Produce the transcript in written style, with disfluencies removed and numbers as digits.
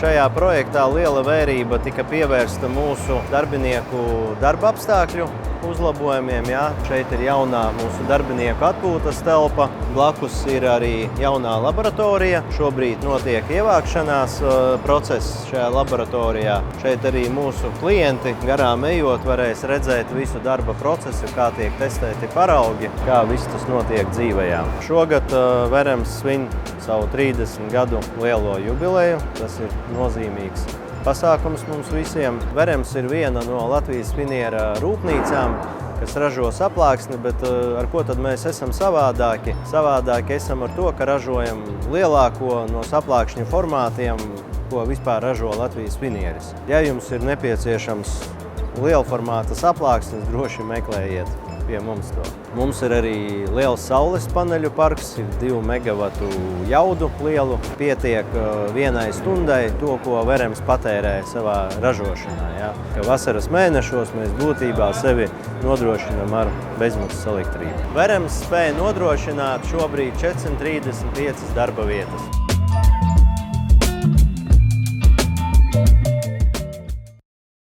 Šajā projektā liela vērība tika pievērsta mūsu darbinieku darba apstākļu uzlabojumiem. Jā. Šeit ir jaunā mūsu darbinieku atpūtas telpa. Blakus ir arī jaunā laboratorija. Šobrīd notiek ievākšanās process šajā laboratorijā. Šeit arī mūsu klienti garām ejot varēs redzēt visu darba procesu, kā tiek testēti paraugi, kā viss tas notiek dzīvajā. Šogad Verems svin savu 30 gadu lielo jubileju. Tas ir nozīmīgs pasākums mums visiem. Verems ir viena no Latvijas finiera rūpnīcām, kas ražo saplāksni, bet ar ko tad mēs esam savādāki? Savādāki esam ar to, ka ražojam lielāko no saplākšņu formātiem, ko vispār ražo Latvijas finieris. Ja jums ir nepieciešams liela formāta saplāksnes, droši meklējiet pie mums to. Mums ir arī liels saules paneļu parks, ir 2 megavatu jaudu lielu, pietiek vienai stundai to, ko Verems patērē savā ražošanā. Ja? Ka vasaras mēnešos mēs būtībā sevi nodrošinam ar bezmaksas elektrību. Verems spēja nodrošināt šobrīd 435 darba vietas.